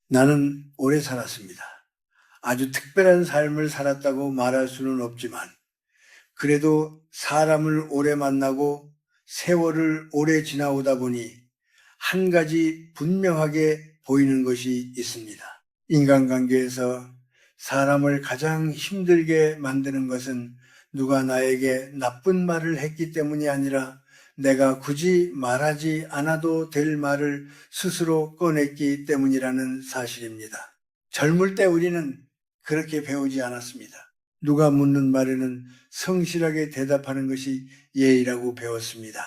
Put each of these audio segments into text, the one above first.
나는 오래 살았습니다. 아주 특별한 삶을 살았다고 말할 수는 없지만 그래도 사람을 오래 만나고 세월을 오래 지나오다 보니 한 가지 분명하게 보이는 것이 있습니다. 인간관계에서 사람을 가장 힘들게 만드는 것은 누가 나에게 나쁜 말을 했기 때문이 아니라 내가 굳이 말하지 않아도 될 말을 스스로 꺼냈기 때문이라는 사실입니다. 젊을 때 우리는 그렇게 배우지 않았습니다. 누가 묻는 말에는 성실하게 대답하는 것이 예의라고 배웠습니다.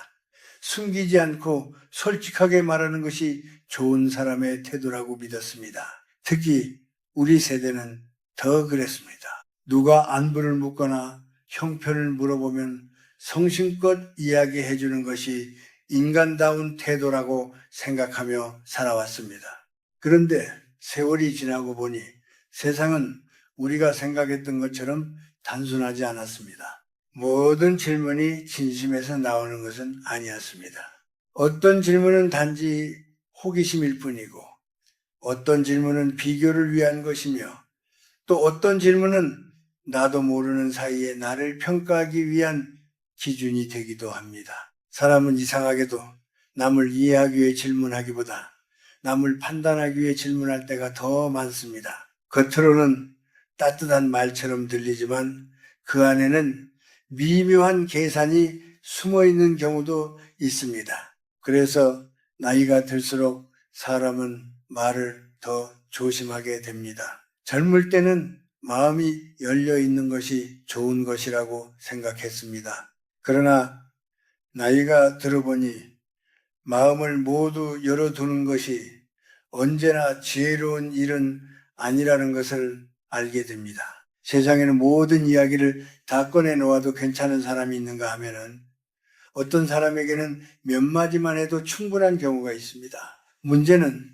숨기지 않고 솔직하게 말하는 것이 좋은 사람의 태도라고 믿었습니다. 특히 우리 세대는 더 그랬습니다. 누가 안부를 묻거나 형편을 물어보면 성심껏 이야기해 주는 것이 인간다운 태도라고 생각하며 살아왔습니다. 그런데 세월이 지나고 보니 세상은 우리가 생각했던 것처럼 단순하지 않았습니다. 모든 질문이 진심에서 나오는 것은 아니었습니다. 어떤 질문은 단지 호기심일 뿐이고 어떤 질문은 비교를 위한 것이며 또 어떤 질문은 나도 모르는 사이에 나를 평가하기 위한 기준이 되기도 합니다. 사람은 이상하게도 남을 이해하기 위해 질문하기보다 남을 판단하기 위해 질문할 때가 더 많습니다. 겉으로는 따뜻한 말처럼 들리지만 그 안에는 미묘한 계산이 숨어 있는 경우도 있습니다. 그래서 나이가 들수록 사람은 말을 더 조심하게 됩니다. 젊을 때는 마음이 열려 있는 것이 좋은 것이라고 생각했습니다. 그러나 나이가 들어보니 마음을 모두 열어두는 것이 언제나 지혜로운 일은 아니라는 것을 알게 됩니다. 세상에는 모든 이야기를 다 꺼내놓아도 괜찮은 사람이 있는가 하면은 어떤 사람에게는 몇 마디만 해도 충분한 경우가 있습니다. 문제는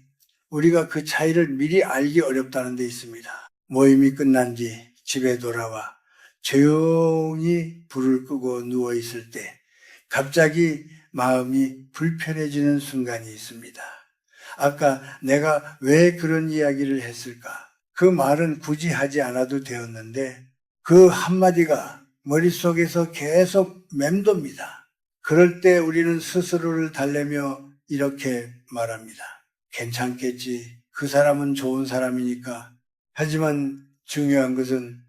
우리가 그 차이를 미리 알기 어렵다는 데 있습니다. 모임이 끝난 뒤 집에 돌아와 조용히 불을 끄고 누워 있을 때 갑자기 마음이 불편해지는 순간이 있습니다. 아까 내가 왜 그런 이야기를 했을까? 그 말은 굳이 하지 않아도 되었는데 그 한마디가 머릿속에서 계속 맴돕니다. 그럴 때 우리는 스스로를 달래며 이렇게 말합니다. 괜찮겠지. 그 사람은 좋은 사람이니까. 하지만 중요한 것은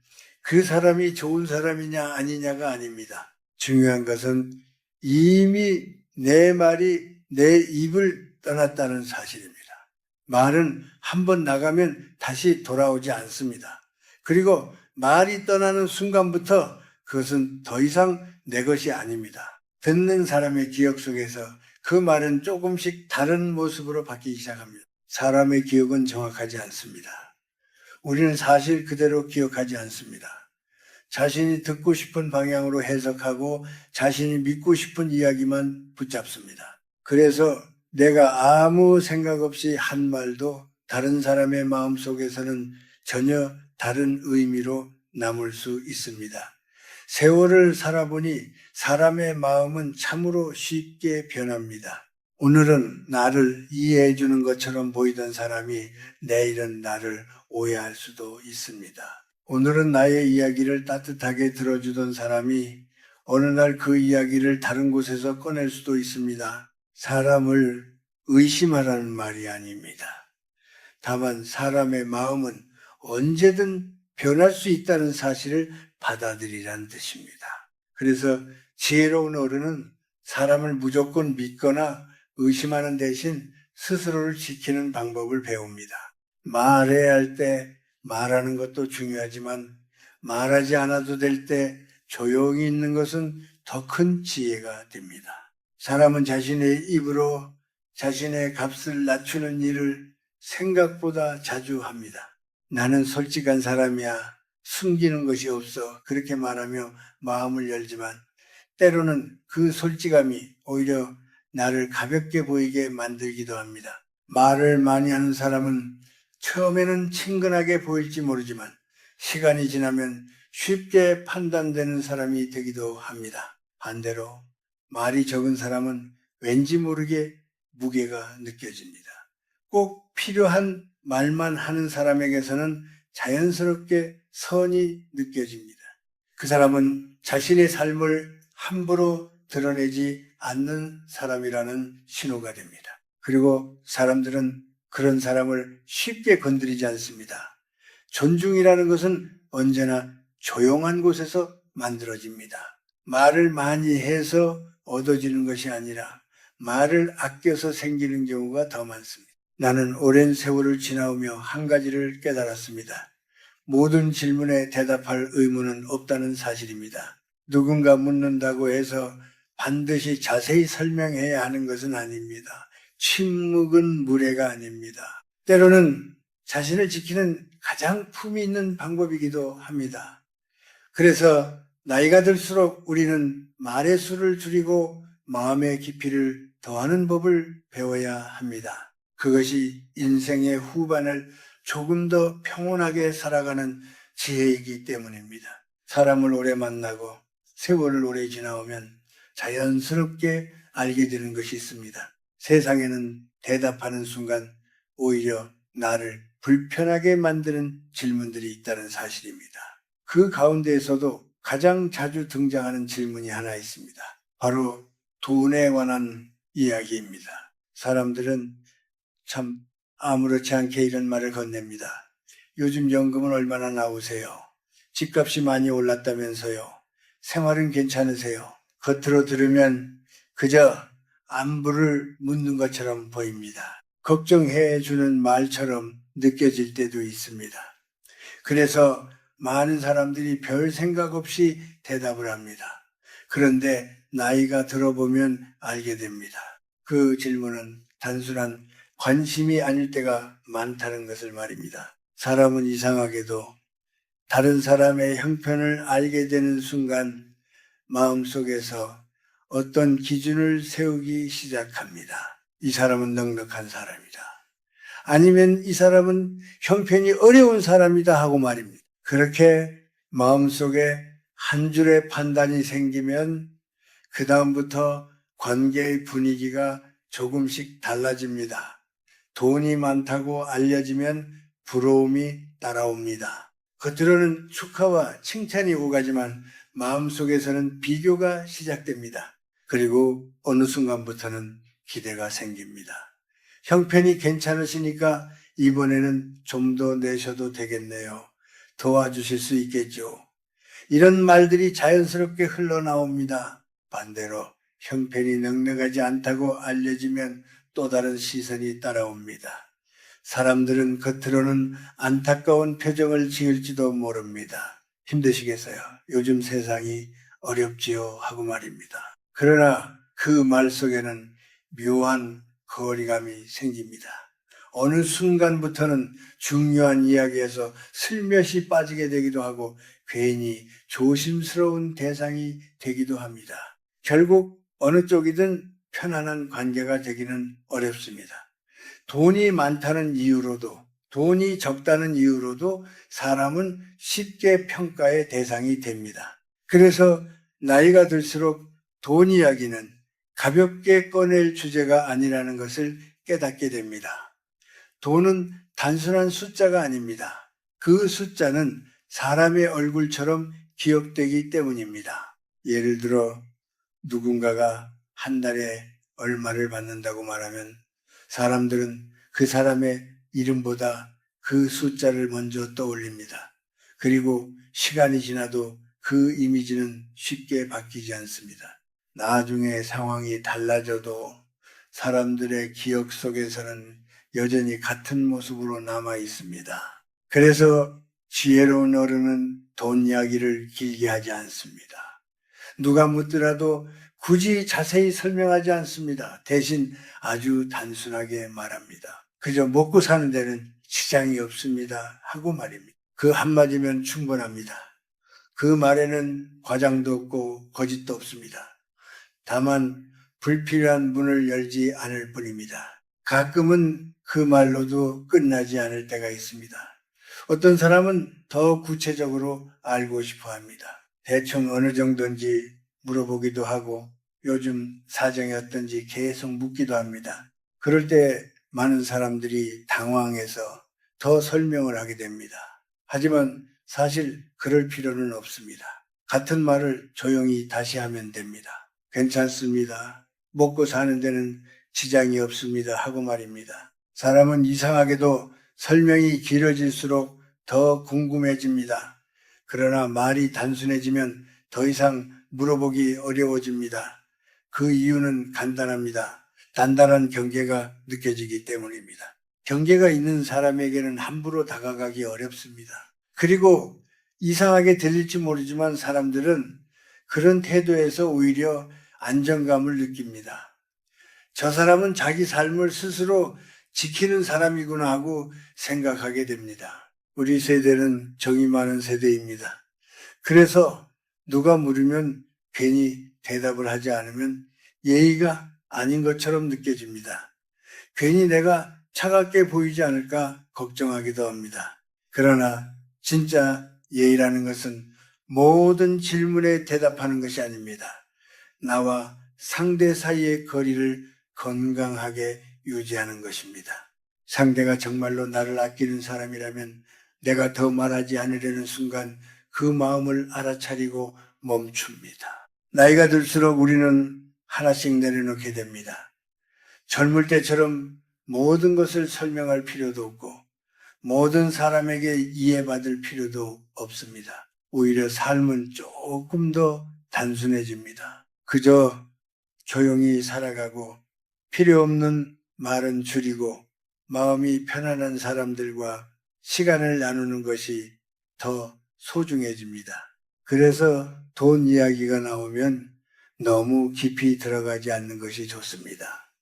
그 사람이 좋은 사람이냐 아니냐가 아닙니다. 중요한 것은 이미 내 말이 내 입을 떠났다는 사실입니다. 말은 한번 나가면 다시 돌아오지 않습니다. 그리고 말이 떠나는 순간부터 그것은 더 이상 내 것이 아닙니다. 듣는 사람의 기억 속에서 그 말은 조금씩 다른 모습으로 바뀌기 시작합니다. 사람의 기억은 정확하지 않습니다. 우리는 사실 그대로 기억하지 않습니다. 자신이 듣고 싶은 방향으로 해석하고 자신이 믿고 싶은 이야기만 붙잡습니다. 그래서 내가 아무 생각 없이 한 말도 다른 사람의 마음속에서는 전혀 다른 의미로 남을 수 있습니다. 세월을 살아보니 사람의 마음은 참으로 쉽게 변합니다. 오늘은 나를 이해해 주는 것처럼 보이던 사람이 내일은 나를 오해할 수도 있습니다. 오늘은 나의 이야기를 따뜻하게 들어주던 사람이 어느 날 그 이야기를 다른 곳에서 꺼낼 수도 있습니다. 사람을 의심하라는 말이 아닙니다. 다만 사람의 마음은 언제든 변할 수 있다는 사실을 받아들이라는 뜻입니다. 그래서 지혜로운 어른은 사람을 무조건 믿거나 의심하는 대신 스스로를 지키는 방법을 배웁니다. 말해야 할 때 말하는 것도 중요하지만 말하지 않아도 될 때 조용히 있는 것은 더 큰 지혜가 됩니다. 사람은 자신의 입으로 자신의 값을 낮추는 일을 생각보다 자주 합니다. 나는 솔직한 사람이야. 숨기는 것이 없어. 그렇게 말하며 마음을 열지만 때로는 그 솔직함이 오히려 나를 가볍게 보이게 만들기도 합니다. 말을 많이 하는 사람은 처음에는 친근하게 보일지 모르지만 시간이 지나면 쉽게 판단되는 사람이 되기도 합니다. 반대로 말이 적은 사람은 왠지 모르게 무게가 느껴집니다. 꼭 필요한 말만 하는 사람에게서는 자연스럽게 선이 느껴집니다. 그 사람은 자신의 삶을 함부로 드러내지 않는 사람이라는 신호가 됩니다. 그리고 사람들은 그런 사람을 쉽게 건드리지 않습니다. 존중이라는 것은 언제나 조용한 곳에서 만들어집니다. 말을 많이 해서 얻어지는 것이 아니라 말을 아껴서 생기는 경우가 더 많습니다. 나는 오랜 세월을 지나오며 한 가지를 깨달았습니다. 모든 질문에 대답할 의무는 없다는 사실입니다. 누군가 묻는다고 해서 반드시 자세히 설명해야 하는 것은 아닙니다. 침묵은 무례가 아닙니다. 때로는 자신을 지키는 가장 품이 있는 방법이기도 합니다. 그래서 나이가 들수록 우리는 말의 수를 줄이고 마음의 깊이를 더하는 법을 배워야 합니다. 그것이 인생의 후반을 조금 더 평온하게 살아가는 지혜이기 때문입니다. 사람을 오래 만나고 세월을 오래 지나오면 자연스럽게 알게 되는 것이 있습니다. 세상에는 대답하는 순간 오히려 나를 불편하게 만드는 질문들이 있다는 사실입니다. 그 가운데에서도 가장 자주 등장하는 질문이 하나 있습니다. 바로 돈에 관한 이야기입니다. 사람들은 참 아무렇지 않게 이런 말을 건넵니다. 요즘 연금은 얼마나 나오세요? 집값이 많이 올랐다면서요? 생활은 괜찮으세요? 겉으로 들으면 그저 안부를 묻는 것처럼 보입니다. 걱정해 주는 말처럼 느껴질 때도 있습니다. 그래서 많은 사람들이 별 생각 없이 대답을 합니다. 그런데 나이가 들어보면 알게 됩니다. 그 질문은 단순한 관심이 아닐 때가 많다는 것을 말입니다. 사람은 이상하게도 다른 사람의 형편을 알게 되는 순간 마음속에서 어떤 기준을 세우기 시작합니다. 이 사람은 넉넉한 사람이다. 아니면 이 사람은 형편이 어려운 사람이다 하고 말입니다. 그렇게 마음속에 한 줄의 판단이 생기면 그 다음부터 관계의 분위기가 조금씩 달라집니다. 돈이 많다고 알려지면 부러움이 따라옵니다. 겉으로는 축하와 칭찬이 오가지만 마음속에서는 비교가 시작됩니다. 그리고 어느 순간부터는 기대가 생깁니다. 형편이 괜찮으시니까 이번에는 좀 더 내셔도 되겠네요. 도와주실 수 있겠죠. 이런 말들이 자연스럽게 흘러나옵니다. 반대로 형편이 넉넉하지 않다고 알려지면 또 다른 시선이 따라옵니다. 사람들은 겉으로는 안타까운 표정을 지을지도 모릅니다. 힘드시겠어요? 요즘 세상이 어렵지요 하고 말입니다. 그러나 그 말 속에는 묘한 거리감이 생깁니다. 어느 순간부터는 중요한 이야기에서 슬며시 빠지게 되기도 하고 괜히 조심스러운 대상이 되기도 합니다. 결국 어느 쪽이든 편안한 관계가 되기는 어렵습니다. 돈이 많다는 이유로도 돈이 적다는 이유로도 사람은 쉽게 평가의 대상이 됩니다. 그래서 나이가 들수록 돈 이야기는 가볍게 꺼낼 주제가 아니라는 것을 깨닫게 됩니다. 돈은 단순한 숫자가 아닙니다. 그 숫자는 사람의 얼굴처럼 기억되기 때문입니다. 예를 들어 누군가가 한 달에 얼마를 받는다고 말하면 사람들은 그 사람의 이름보다 그 숫자를 먼저 떠올립니다. 그리고 시간이 지나도 그 이미지는 쉽게 바뀌지 않습니다. 나중에 상황이 달라져도 사람들의 기억 속에서는 여전히 같은 모습으로 남아 있습니다. 그래서 지혜로운 어른은 돈 이야기를 길게 하지 않습니다. 누가 묻더라도 굳이 자세히 설명하지 않습니다. 대신 아주 단순하게 말합니다. 그저 먹고 사는 데는 지장이 없습니다 하고 말입니다. 그 한마디면 충분합니다. 그 말에는 과장도 없고 거짓도 없습니다. 다만 불필요한 문을 열지 않을 뿐입니다. 가끔은 그 말로도 끝나지 않을 때가 있습니다. 어떤 사람은 더 구체적으로 알고 싶어 합니다. 대충 어느 정도인지 물어보기도 하고 요즘 사정이 어떤지 계속 묻기도 합니다. 그럴 때 많은 사람들이 당황해서 더 설명을 하게 됩니다. 하지만 사실 그럴 필요는 없습니다. 같은 말을 조용히 다시 하면 됩니다. 괜찮습니다. 먹고 사는 데는 지장이 없습니다. 하고 말입니다. 사람은 이상하게도 설명이 길어질수록 더 궁금해집니다. 그러나 말이 단순해지면 더 이상 물어보기 어려워집니다. 그 이유는 간단합니다. 단단한 경계가 느껴지기 때문입니다. 경계가 있는 사람에게는 함부로 다가가기 어렵습니다. 그리고 이상하게 들릴지 모르지만 사람들은 그런 태도에서 오히려 안정감을 느낍니다. 저 사람은 자기 삶을 스스로 지키는 사람이구나 하고 생각하게 됩니다. 우리 세대는 정이 많은 세대입니다. 그래서 누가 물으면 괜히 대답을 하지 않으면 예의가 아닌 것처럼 느껴집니다. 괜히 내가 차갑게 보이지 않을까 걱정하기도 합니다. 그러나 진짜 예의라는 것은 모든 질문에 대답하는 것이 아닙니다. 나와 상대 사이의 거리를 건강하게 유지하는 것입니다. 상대가 정말로 나를 아끼는 사람이라면 내가 더 말하지 않으려는 순간 그 마음을 알아차리고 멈춥니다. 나이가 들수록 우리는 하나씩 내려놓게 됩니다. 젊을 때처럼 모든 것을 설명할 필요도 없고 모든 사람에게 이해받을 필요도 없습니다. 오히려 삶은 조금 더 단순해집니다. 그저 조용히 살아가고 필요 없는 말은 줄이고 마음이 편안한 사람들과 시간을 나누는 것이 더 소중해집니다. 그래서 돈 이야기가 나오면 너무 깊이 들어가지 않는 것이 좋습니다.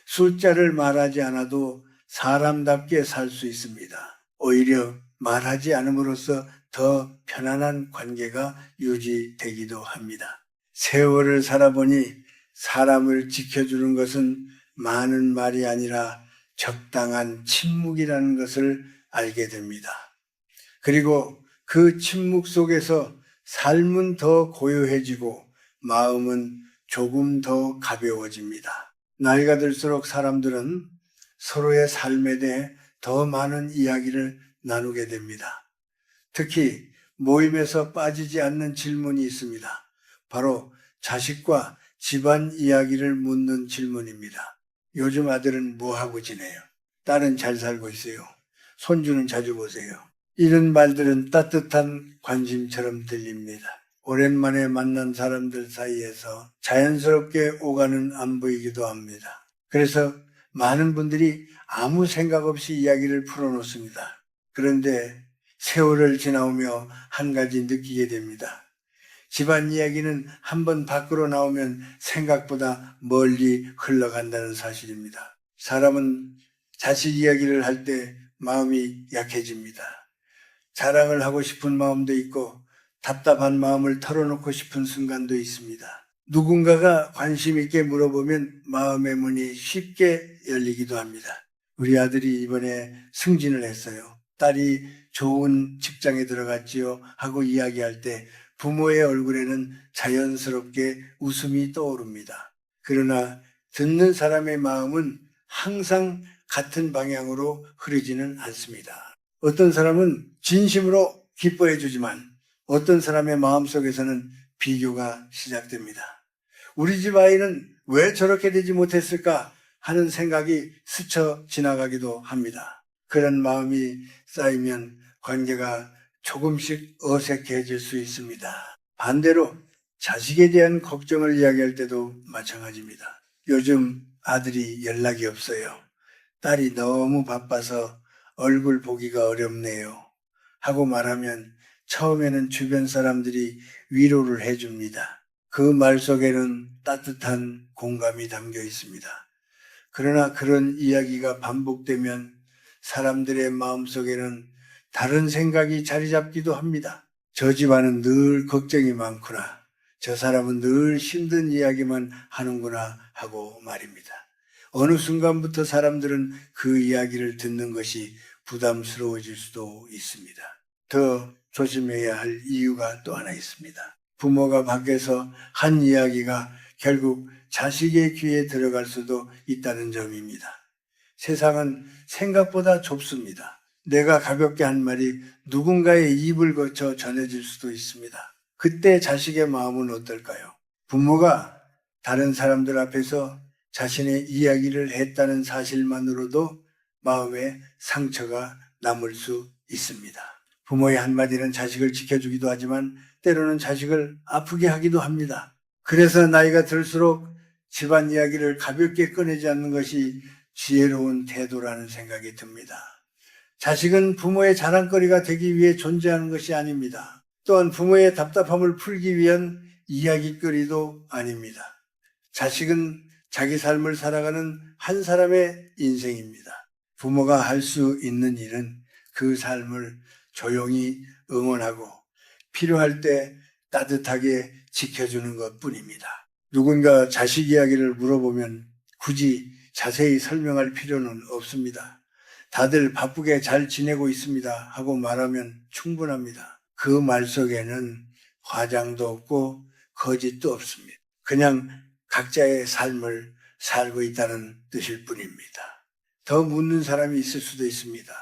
숫자를 말하지 않아도 사람답게 살 수 있습니다. 오히려 말하지 않음으로써 더 편안한 관계가 유지되기도 합니다. 세월을 살아보니 사람을 지켜주는 것은 많은 말이 아니라 적당한 침묵이라는 것을 알게 됩니다. 그리고 그 침묵 속에서 삶은 더 고요해지고 마음은 조금 더 가벼워집니다. 나이가 들수록 사람들은 서로의 삶에 대해 더 많은 이야기를 나누게 됩니다. 특히 모임에서 빠지지 않는 질문이 있습니다. 바로 자식과 집안 이야기를 묻는 질문입니다. 요즘 아들은 뭐하고 지내요? 딸은 잘 살고 있어요. 손주는 자주 보세요. 이런 말들은 따뜻한 관심처럼 들립니다. 오랜만에 만난 사람들 사이에서 자연스럽게 오가는 안부이기도 합니다. 그래서 많은 분들이 아무 생각 없이 이야기를 풀어놓습니다. 그런데 세월을 지나오며 한 가지 느끼게 됩니다. 집안 이야기는 한번 밖으로 나오면 생각보다 멀리 흘러간다는 사실입니다. 사람은 자식 이야기를 할 때 마음이 약해집니다. 자랑을 하고 싶은 마음도 있고 답답한 마음을 털어놓고 싶은 순간도 있습니다. 누군가가 관심 있게 물어보면 마음의 문이 쉽게 열리기도 합니다. 우리 아들이 이번에 승진을 했어요. 딸이 좋은 직장에 들어갔지요 하고 이야기할 때 부모의 얼굴에는 자연스럽게 웃음이 떠오릅니다. 그러나 듣는 사람의 마음은 항상 같은 방향으로 흐르지는 않습니다. 어떤 사람은 진심으로 기뻐해 주지만 어떤 사람의 마음속에서는 비교가 시작됩니다. 우리 집 아이는 왜 저렇게 되지 못했을까 하는 생각이 스쳐 지나가기도 합니다. 그런 마음이 쌓이면 관계가 조금씩 어색해질 수 있습니다. 반대로 자식에 대한 걱정을 이야기할 때도 마찬가지입니다. 요즘 아들이 연락이 없어요. 딸이 너무 바빠서 얼굴 보기가 어렵네요. 하고 말하면 처음에는 주변 사람들이 위로를 해줍니다. 그 말 속에는 따뜻한 공감이 담겨 있습니다. 그러나 그런 이야기가 반복되면 사람들의 마음속에는 다른 생각이 자리 잡기도 합니다. 저 집안은 늘 걱정이 많구나. 저 사람은 늘 힘든 이야기만 하는구나 하고 말입니다. 어느 순간부터 사람들은 그 이야기를 듣는 것이 부담스러워질 수도 있습니다. 더 조심해야 할 이유가 또 하나 있습니다. 부모가 밖에서 한 이야기가 결국 자식의 귀에 들어갈 수도 있다는 점입니다. 세상은 생각보다 좁습니다. 내가 가볍게 한 말이 누군가의 입을 거쳐 전해질 수도 있습니다. 그때 자식의 마음은 어떨까요? 부모가 다른 사람들 앞에서 자신의 이야기를 했다는 사실만으로도 마음에 상처가 남을 수 있습니다. 부모의 한마디는 자식을 지켜주기도 하지만 때로는 자식을 아프게 하기도 합니다. 그래서 나이가 들수록 집안 이야기를 가볍게 꺼내지 않는 것이 지혜로운 태도라는 생각이 듭니다. 자식은 부모의 자랑거리가 되기 위해 존재하는 것이 아닙니다. 또한 부모의 답답함을 풀기 위한 이야기거리도 아닙니다. 자식은 자기 삶을 살아가는 한 사람의 인생입니다. 부모가 할 수 있는 일은 그 삶을 조용히 응원하고 필요할 때 따뜻하게 지켜주는 것뿐입니다. 누군가 자식 이야기를 물어보면 굳이 자세히 설명할 필요는 없습니다. 다들 바쁘게 잘 지내고 있습니다 하고 말하면 충분합니다. 그 말 속에는 화장도 없고 거짓도 없습니다. 그냥 각자의 삶을 살고 있다는 뜻일 뿐입니다. 더 묻는 사람이 있을 수도 있습니다.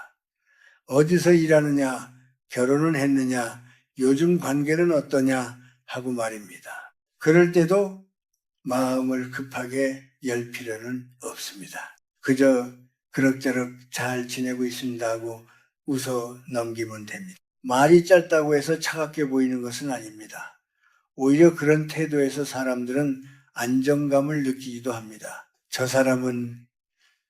어디서 일하느냐, 결혼은 했느냐, 요즘 관계는 어떠냐 하고 말입니다. 그럴 때도 마음을 급하게 열 필요는 없습니다. 그저 그럭저럭 잘 지내고 있습니다 하고 웃어 넘기면 됩니다. 말이 짧다고 해서 차갑게 보이는 것은 아닙니다. 오히려 그런 태도에서 사람들은 안정감을 느끼기도 합니다. 저 사람은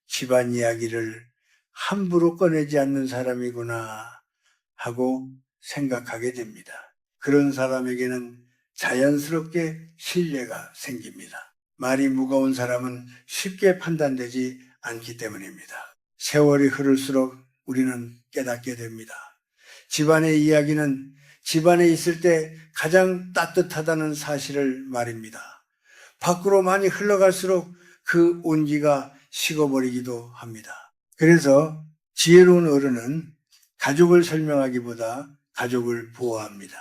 집안 이야기를 함부로 꺼내지 않는 사람이구나 하고 생각하게 됩니다. 그런 사람에게는 자연스럽게 신뢰가 생깁니다. 말이 무거운 사람은 쉽게 판단되지 않기 때문입니다. 세월이 흐를수록 우리는 깨닫게 됩니다. 집안의 이야기는 집안에 있을 때 가장 따뜻하다는 사실을 말입니다. 밖으로 많이 흘러갈수록 그 온기가 식어버리기도 합니다. 그래서 지혜로운 어른은 가족을 설명하기보다 가족을 보호합니다.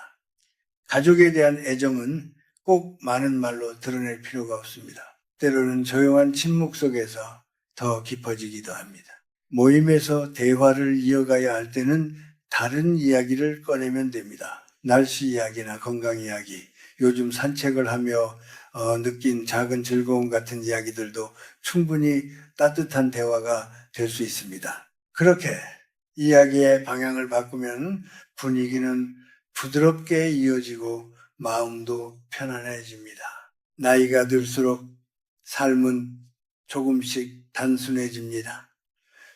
가족에 대한 애정은 꼭 많은 말로 드러낼 필요가 없습니다. 때로는 조용한 침묵 속에서 더 깊어지기도 합니다. 모임에서 대화를 이어가야 할 때는 다른 이야기를 꺼내면 됩니다. 날씨 이야기나 건강 이야기, 요즘 산책을 하며 느낀 작은 즐거움 같은 이야기들도 충분히 따뜻한 대화가 될 수 있습니다. 그렇게 이야기의 방향을 바꾸면 분위기는 부드럽게 이어지고 마음도 편안해집니다. 나이가 들수록 삶은 조금씩 단순해집니다.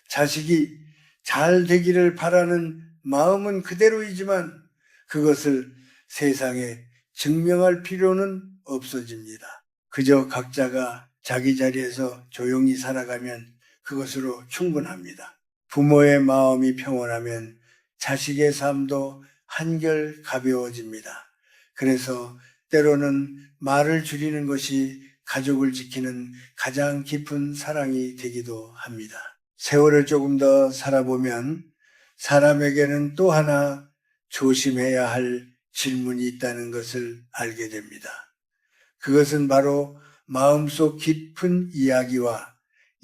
자식이 잘 되기를 바라는 마음은 그대로이지만 그것을 세상에 증명할 필요는 없어집니다. 그저 각자가 자기 자리에서 조용히 살아가면 그것으로 충분합니다. 부모의 마음이 평온하면 자식의 삶도 한결 가벼워집니다. 그래서 때로는 말을 줄이는 것이 가족을 지키는 가장 깊은 사랑이 되기도 합니다. 세월을 조금 더 살아보면 사람에게는 또 하나 조심해야 할 질문이 있다는 것을 알게 됩니다. 그것은 바로 마음속 깊은 이야기와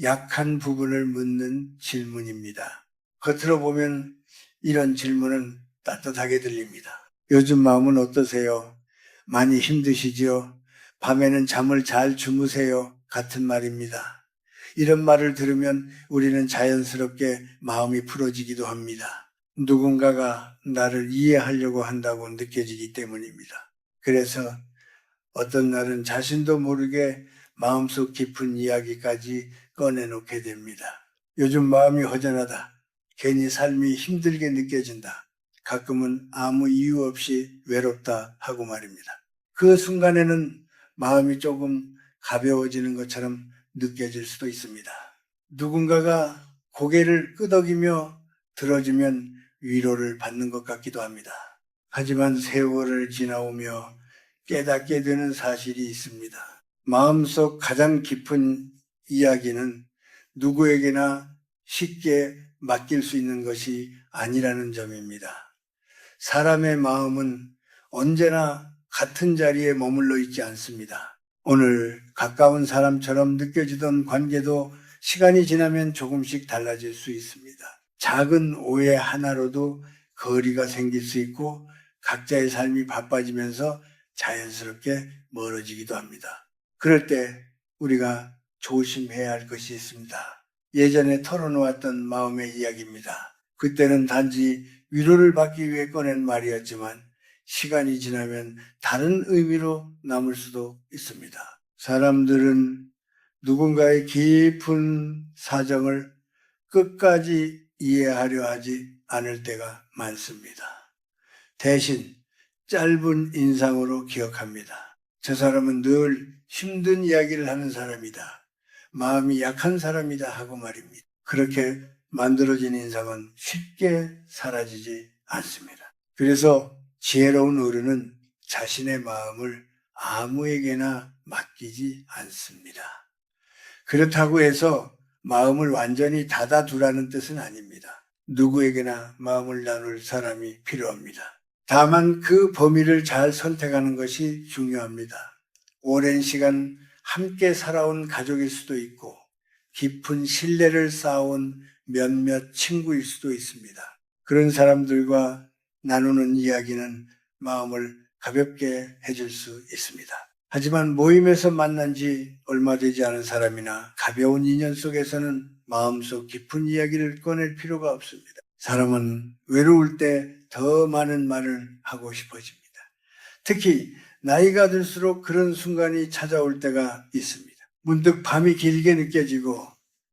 약한 부분을 묻는 질문입니다. 겉으로 보면 이런 질문은 따뜻하게 들립니다. 요즘 마음은 어떠세요? 많이 힘드시지요? 밤에는 잠을 잘 주무세요? 같은 말입니다. 이런 말을 들으면 우리는 자연스럽게 마음이 풀어지기도 합니다. 누군가가 나를 이해하려고 한다고 느껴지기 때문입니다. 그래서 어떤 날은 자신도 모르게 마음속 깊은 이야기까지 꺼내놓게 됩니다. 요즘 마음이 허전하다. 괜히 삶이 힘들게 느껴진다. 가끔은 아무 이유 없이 외롭다 하고 말입니다. 그 순간에는 마음이 조금 가벼워지는 것처럼 느껴질 수도 있습니다. 누군가가 고개를 끄덕이며 들어주면 위로를 받는 것 같기도 합니다. 하지만 세월을 지나오며 깨닫게 되는 사실이 있습니다. 마음속 가장 깊은 이야기는 누구에게나 쉽게 맡길 수 있는 것이 아니라는 점입니다. 사람의 마음은 언제나 같은 자리에 머물러 있지 않습니다. 오늘 가까운 사람처럼 느껴지던 관계도 시간이 지나면 조금씩 달라질 수 있습니다. 작은 오해 하나로도 거리가 생길 수 있고 각자의 삶이 바빠지면서 자연스럽게 멀어지기도 합니다. 그럴 때 우리가 조심해야 할 것이 있습니다. 예전에 털어놓았던 마음의 이야기입니다. 그때는 단지 위로를 받기 위해 꺼낸 말이었지만 시간이 지나면 다른 의미로 남을 수도 있습니다. 사람들은 누군가의 깊은 사정을 끝까지 이해하려 하지 않을 때가 많습니다. 대신 짧은 인상으로 기억합니다. 저 사람은 늘 힘든 이야기를 하는 사람이다. 마음이 약한 사람이다 하고 말입니다. 그렇게 만들어진 인상은 쉽게 사라지지 않습니다. 그래서 지혜로운 어른은 자신의 마음을 아무에게나 맡기지 않습니다. 그렇다고 해서 마음을 완전히 닫아두라는 뜻은 아닙니다. 누구에게나 마음을 나눌 사람이 필요합니다. 다만 그 범위를 잘 선택하는 것이 중요합니다. 오랜 시간 함께 살아온 가족일 수도 있고 깊은 신뢰를 쌓아온 몇몇 친구일 수도 있습니다. 그런 사람들과 나누는 이야기는 마음을 가볍게 해줄 수 있습니다. 하지만 모임에서 만난 지 얼마 되지 않은 사람이나 가벼운 인연 속에서는 마음속 깊은 이야기를 꺼낼 필요가 없습니다. 사람은 외로울 때 더 많은 말을 하고 싶어집니다. 특히 나이가 들수록 그런 순간이 찾아올 때가 있습니다. 문득 밤이 길게 느껴지고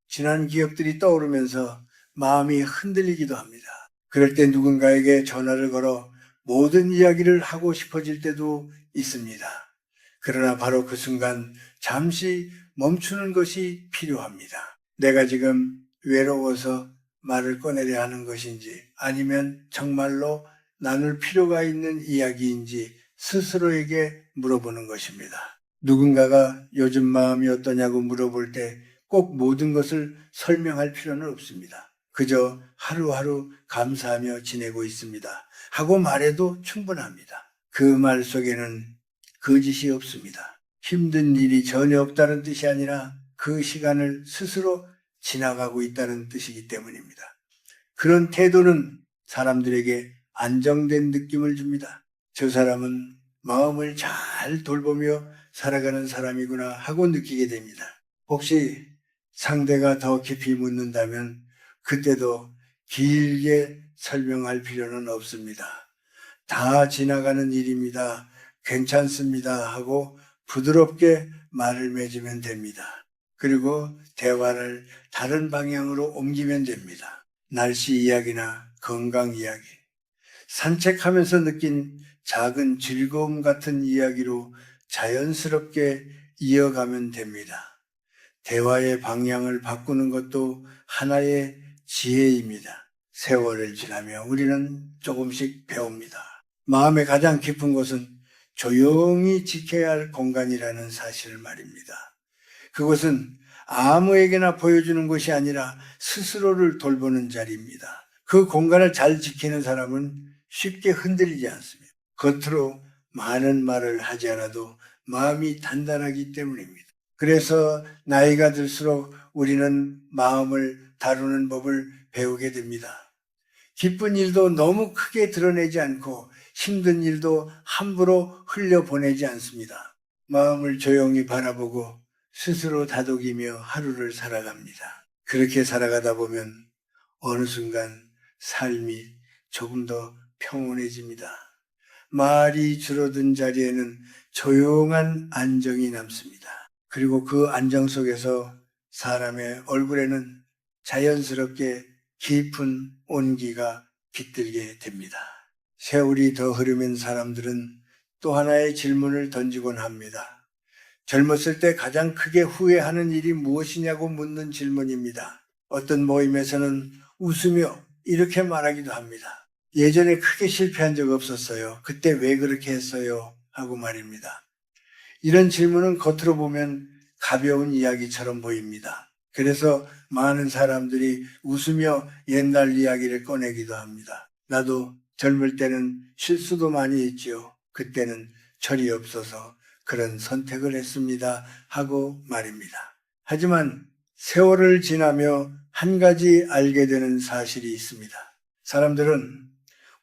지난 기억들이 떠오르면서 마음이 흔들리기도 합니다. 그럴 때 누군가에게 전화를 걸어 모든 이야기를 하고 싶어질 때도 있습니다. 그러나 바로 그 순간 잠시 멈추는 것이 필요합니다. 내가 지금 외로워서 말을 꺼내려 하는 것인지 아니면 정말로 나눌 필요가 있는 이야기인지 스스로에게 물어보는 것입니다. 누군가가 요즘 마음이 어떠냐고 물어볼 때 꼭 모든 것을 설명할 필요는 없습니다. 그저 하루하루 감사하며 지내고 있습니다 하고 말해도 충분합니다. 그 말 속에는 거짓이 없습니다. 힘든 일이 전혀 없다는 뜻이 아니라 그 시간을 스스로 지나가고 있다는 뜻이기 때문입니다. 그런 태도는 사람들에게 안정된 느낌을 줍니다. 저 사람은 마음을 잘 돌보며 살아가는 사람이구나 하고 느끼게 됩니다. 혹시 상대가 더 깊이 묻는다면 그때도 길게 설명할 필요는 없습니다. 다 지나가는 일입니다. 괜찮습니다 하고 부드럽게 말을 맺으면 됩니다. 그리고 대화를 다른 방향으로 옮기면 됩니다. 날씨 이야기나 건강 이야기, 산책하면서 느낀 작은 즐거움 같은 이야기로 자연스럽게 이어가면 됩니다. 대화의 방향을 바꾸는 것도 하나의 지혜입니다. 세월을 지나며 우리는 조금씩 배웁니다. 마음의 가장 깊은 곳은 조용히 지켜야 할 공간이라는 사실을 말입니다. 그것은 아무에게나 보여주는 것이 아니라 스스로를 돌보는 자리입니다. 그 공간을 잘 지키는 사람은 쉽게 흔들리지 않습니다. 겉으로 많은 말을 하지 않아도 마음이 단단하기 때문입니다. 그래서 나이가 들수록 우리는 마음을 다루는 법을 배우게 됩니다. 기쁜 일도 너무 크게 드러내지 않고 힘든 일도 함부로 흘려보내지 않습니다. 마음을 조용히 바라보고 스스로 다독이며 하루를 살아갑니다. 그렇게 살아가다 보면 어느 순간 삶이 조금 더 평온해집니다. 말이 줄어든 자리에는 조용한 안정이 남습니다. 그리고 그 안정 속에서 사람의 얼굴에는 자연스럽게 깊은 온기가 깃들게 됩니다. 세월이 더 흐르면 사람들은 또 하나의 질문을 던지곤 합니다. 젊었을 때 가장 크게 후회하는 일이 무엇이냐고 묻는 질문입니다. 어떤 모임에서는 웃으며 이렇게 말하기도 합니다. 예전에 크게 실패한 적 없었어요. 그때 왜 그렇게 했어요? 하고 말입니다. 이런 질문은 겉으로 보면 가벼운 이야기처럼 보입니다. 그래서 많은 사람들이 웃으며 옛날 이야기를 꺼내기도 합니다. 나도 젊을 때는 실수도 많이 했지요. 그때는 철이 없어서 그런 선택을 했습니다. 하고 말입니다. 하지만 세월을 지나며 한 가지 알게 되는 사실이 있습니다. 사람들은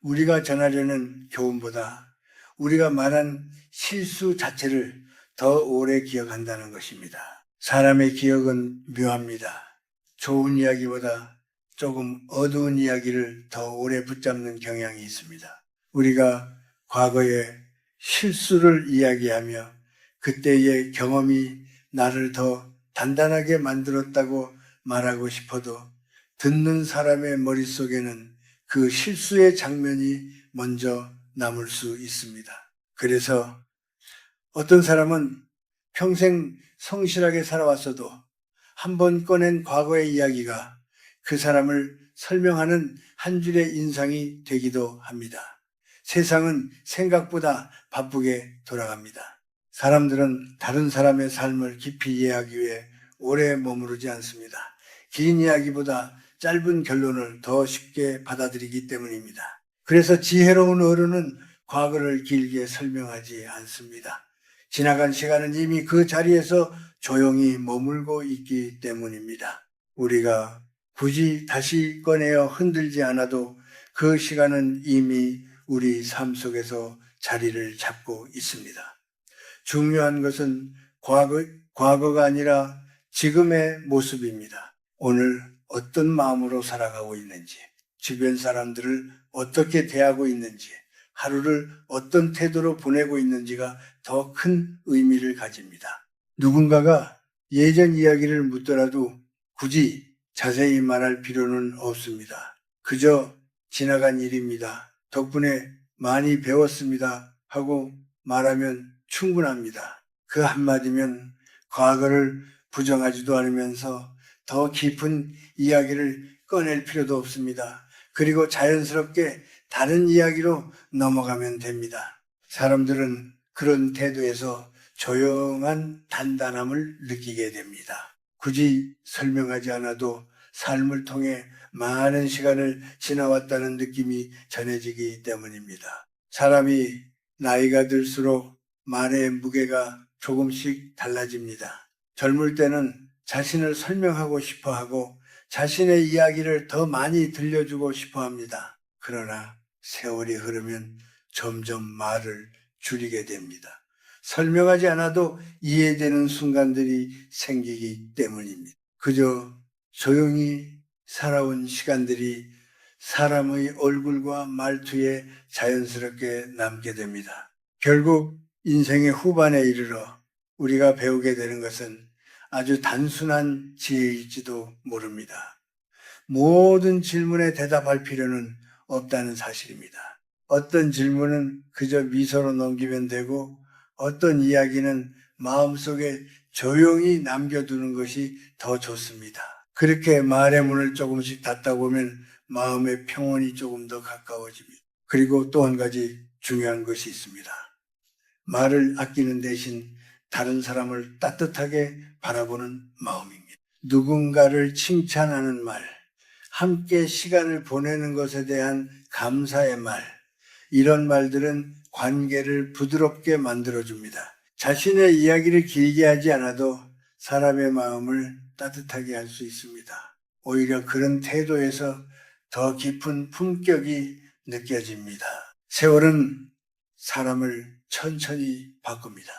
우리가 전하려는 교훈보다 우리가 말한 실수 자체를 더 오래 기억한다는 것입니다. 사람의 기억은 묘합니다. 좋은 이야기보다 조금 어두운 이야기를 더 오래 붙잡는 경향이 있습니다. 우리가 과거에 실수를 이야기하며 그때의 경험이 나를 더 단단하게 만들었다고 말하고 싶어도 듣는 사람의 머릿속에는 그 실수의 장면이 먼저 남을 수 있습니다. 그래서 어떤 사람은 평생 성실하게 살아왔어도 한 번 꺼낸 과거의 이야기가 그 사람을 설명하는 한 줄의 인상이 되기도 합니다. 세상은 생각보다 바쁘게 돌아갑니다. 사람들은 다른 사람의 삶을 깊이 이해하기 위해 오래 머무르지 않습니다. 긴 이야기보다 짧은 결론을 더 쉽게 받아들이기 때문입니다. 그래서 지혜로운 어른은 과거를 길게 설명하지 않습니다. 지나간 시간은 이미 그 자리에서 조용히 머물고 있기 때문입니다. 우리가 굳이 다시 꺼내어 흔들지 않아도 그 시간은 이미 우리 삶 속에서 자리를 잡고 있습니다. 중요한 것은 과거가 아니라 지금의 모습입니다. 오늘 어떤 마음으로 살아가고 있는지, 주변 사람들을 어떻게 대하고 있는지, 하루를 어떤 태도로 보내고 있는지가 더 큰 의미를 가집니다. 누군가가 예전 이야기를 묻더라도 굳이 자세히 말할 필요는 없습니다. 그저 지나간 일입니다. 덕분에 많이 배웠습니다. 하고 말하면 충분합니다. 그 한마디면 과거를 부정하지도 않으면서 더 깊은 이야기를 꺼낼 필요도 없습니다. 그리고 자연스럽게 다른 이야기로 넘어가면 됩니다. 사람들은 그런 태도에서 조용한 단단함을 느끼게 됩니다. 굳이 설명하지 않아도 삶을 통해 많은 시간을 지나왔다는 느낌이 전해지기 때문입니다. 사람이 나이가 들수록 말의 무게가 조금씩 달라집니다. 젊을 때는 자신을 설명하고 싶어 하고 자신의 이야기를 더 많이 들려주고 싶어 합니다. 그러나 세월이 흐르면 점점 말을 줄이게 됩니다. 설명하지 않아도 이해되는 순간들이 생기기 때문입니다. 그저 조용히 살아온 시간들이 사람의 얼굴과 말투에 자연스럽게 남게 됩니다. 결국 인생의 후반에 이르러 우리가 배우게 되는 것은 아주 단순한 지혜일지도 모릅니다. 모든 질문에 대답할 필요는 없다는 사실입니다. 어떤 질문은 그저 미소로 넘기면 되고 어떤 이야기는 마음속에 조용히 남겨두는 것이 더 좋습니다. 그렇게 말의 문을 조금씩 닫다 보면 마음의 평온이 조금 더 가까워집니다. 그리고 또 한 가지 중요한 것이 있습니다. 말을 아끼는 대신 다른 사람을 따뜻하게 바라보는 마음입니다. 누군가를 칭찬하는 말, 함께 시간을 보내는 것에 대한 감사의 말, 이런 말들은 관계를 부드럽게 만들어줍니다. 자신의 이야기를 길게 하지 않아도 사람의 마음을 따뜻하게 할 수 있습니다. 오히려 그런 태도에서 더 깊은 품격이 느껴집니다. 세월은 사람을 천천히 바꿉니다.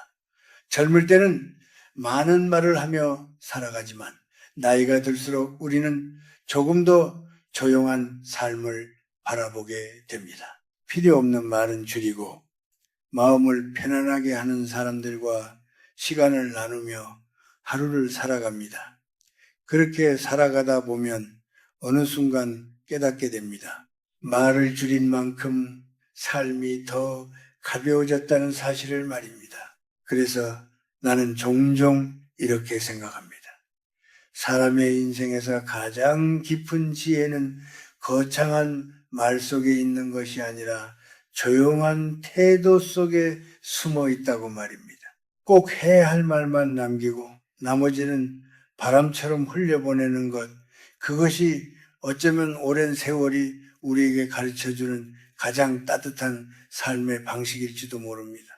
젊을 때는 많은 말을 하며 살아가지만 나이가 들수록 우리는 조금 더 조용한 삶을 바라보게 됩니다. 필요 없는 말은 줄이고 마음을 편안하게 하는 사람들과 시간을 나누며 하루를 살아갑니다. 그렇게 살아가다 보면 어느 순간 깨닫게 됩니다. 말을 줄인 만큼 삶이 더 가벼워졌다는 사실을 말입니다. 그래서 나는 종종 이렇게 생각합니다. 사람의 인생에서 가장 깊은 지혜는 거창한 말 속에 있는 것이 아니라 조용한 태도 속에 숨어 있다고 말입니다. 꼭 해야 할 말만 남기고 나머지는 바람처럼 흘려보내는 것, 그것이 어쩌면 오랜 세월이 우리에게 가르쳐주는 가장 따뜻한 삶의 방식일지도 모릅니다.